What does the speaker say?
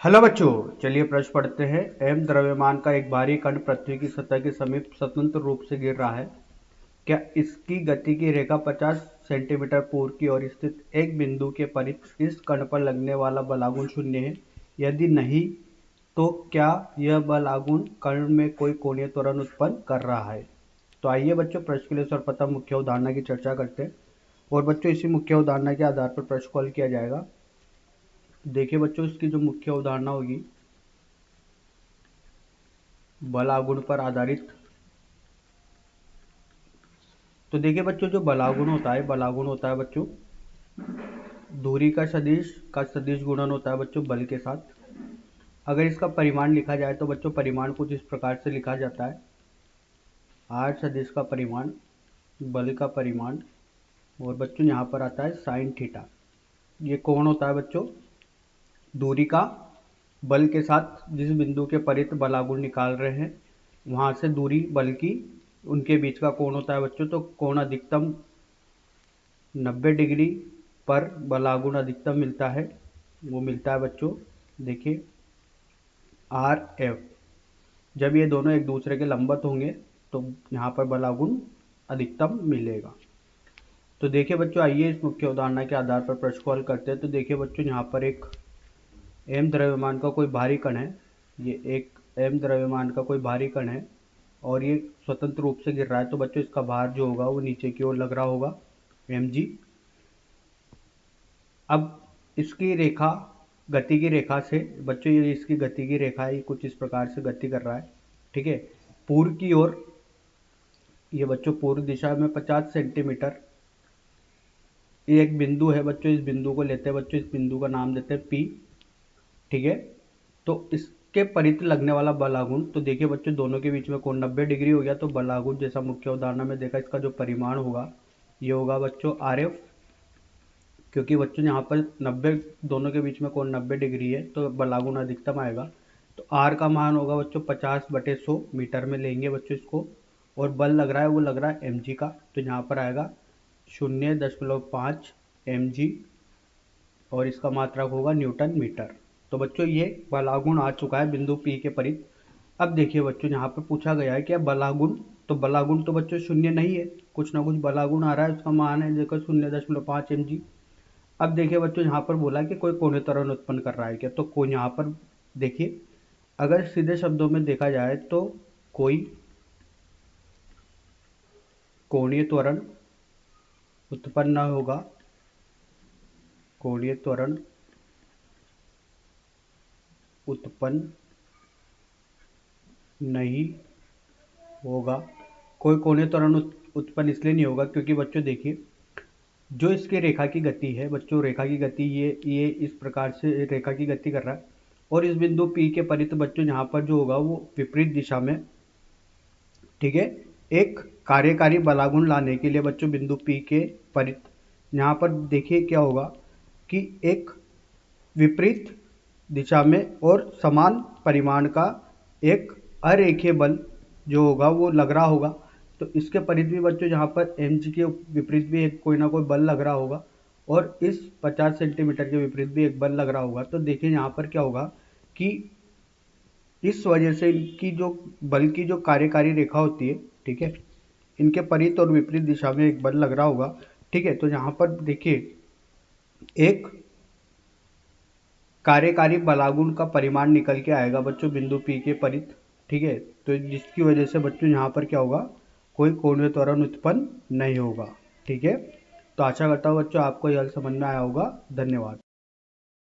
Hello बच्चों, चलिए प्रश्न पढ़ते हैं। एम द्रव्यमान का एक भारी कण पृथ्वी की सतह के समीप स्वतंत्र रूप से गिर रहा है। क्या इसकी गति की रेखा 50 सेंटीमीटर पूर्व की ओर स्थित एक बिंदु के परित इस कण पर लगने वाला बलागुण शून्य है? यदि नहीं, तो क्या यह बलागुण कण में कोई कोणीय त्वरण उत्पन्न कर रहा है? तो आइए बच्चों, प्रश्न के लिए सर्वप्रथम मुख्य अवधारणा की चर्चा करते हैं और बच्चों इसी मुख्य अवधारणा के आधार पर प्रश्न को हल किया जाएगा। देखिए बच्चों, इसकी जो मुख्य अवधारणा होगी बल आघूर्ण पर आधारित। तो देखिए बच्चों, जो बलागुण होता है बच्चों दूरी का सदिश गुणन होता है बच्चों बल के साथ। अगर इसका परिमाण लिखा जाए तो बच्चों परिमाण कुछ इस प्रकार से लिखा जाता है। आर सदिश का परिमाण, बल का परिमाण, और बच्चों यहाँ पर आता है साइन थीटा। ये कोण होता है बच्चों दूरी का, बल के साथ जिस बिंदु के परित बलागुण निकाल रहे हैं वहाँ से दूरी बल की, उनके बीच का कोण होता है बच्चों। तो कोण अधिकतम 90 डिग्री पर बलागुण अधिकतम मिलता है, वो मिलता है बच्चों देखिए आर एफ। जब ये दोनों एक दूसरे के लंबवत होंगे तो यहाँ पर बलागुण अधिकतम मिलेगा। तो देखिए बच्चों, आइए इस मुख्य उदाहरण के आधार पर प्रश्न को हल करते हैं। तो देखिए बच्चों, यहाँ पर एक एम द्रव्यमान का कोई भारी कण है। ये एक एम द्रव्यमान का कोई भारी कण है और ये स्वतंत्र रूप से गिर रहा है। तो बच्चों इसका भार जो होगा वो नीचे की ओर लग रहा होगा mg। अब इसकी रेखा, गति की रेखा से बच्चों, ये इसकी गति की रेखा है, ये कुछ इस प्रकार से गति कर रहा है। ठीक है, पूर्व की ओर, ये बच्चों पूर्व दिशा में 50 सेंटीमीटर। ये एक बिंदु है बच्चों, इस बिंदु को लेते हैं बच्चों, इस बिंदु का नाम देते हैं P। ठीक है, तो इसके परित लगने वाला बलागुण, तो देखिए बच्चों दोनों के बीच में कोण 90 डिग्री हो गया। तो बलागुण जैसा मुख्य उदाहरण में देखा, इसका जो परिमाण होगा ये होगा बच्चों आर एफ। क्योंकि बच्चों यहाँ पर 90, दोनों के बीच में कोण 90 डिग्री है तो बलागुण अधिकतम आएगा। तो आर का मान होगा बच्चों 50/100 मीटर में लेंगे बच्चों इसको। और बल लग रहा है वो लग रहा है mg का, तो यहाँ पर आएगा 0.5 mg और इसका मात्रक होगा न्यूटन मीटर। तो बच्चों ये बलागुण आ चुका है बिंदु P के परित। अब देखिए बच्चों, यहाँ पर पूछा गया है क्या बलागुण, तो बलागुण तो बच्चों शून्य नहीं है, कुछ ना कुछ बलागुण आ रहा है, उसका मान है देखो 0.5 mg। अब देखिए बच्चों, यहाँ पर बोला कि कोई कोणीय त्वरण उत्पन्न कर रहा है क्या, तो कोई यहाँ पर देखिए, अगर सीधे शब्दों में देखा जाए तो कोई कोणीय त्वरण उत्पन्न न होगा, कोणीय त्वरण उत्पन्न नहीं होगा। कोई कोणीय त्वरण उत्पन्न इसलिए नहीं होगा क्योंकि बच्चों देखिए, जो इसकी रेखा की गति है बच्चों, रेखा की गति ये इस प्रकार से रेखा की गति कर रहा है और इस बिंदु P के परित बच्चों यहाँ पर जो होगा वो विपरीत दिशा में। ठीक है, एक कार्यकारी बलागुण लाने के लिए बच्चों बिंदु P के परित यहाँ पर देखिए क्या होगा कि एक विपरीत दिशा में और समान परिमाण का एक अरेखीय बल जो होगा वो लग रहा होगा। तो इसके परित भी बच्चों यहाँ पर mg के विपरीत भी एक कोई ना कोई बल लग रहा होगा और इस 50 सेंटीमीटर के विपरीत भी एक बल लग रहा होगा। तो देखिए यहाँ पर क्या होगा कि इस वजह से इनकी जो बल की जो कार्यकारी रेखा होती है, ठीक है, इनके परित और विपरीत दिशा में एक बल लग रहा होगा। ठीक है, तो यहाँ पर देखिए एक कार्यकारी बलागुण का परिमाण निकल के आएगा बच्चों बिंदु P के परित। ठीक है, तो जिसकी वजह से बच्चों यहाँ पर क्या होगा, कोई कोणीय त्वरण उत्पन्न नहीं होगा। ठीक है, तो आशा करता हूँ बच्चों आपको यह समझ में आया होगा। धन्यवाद।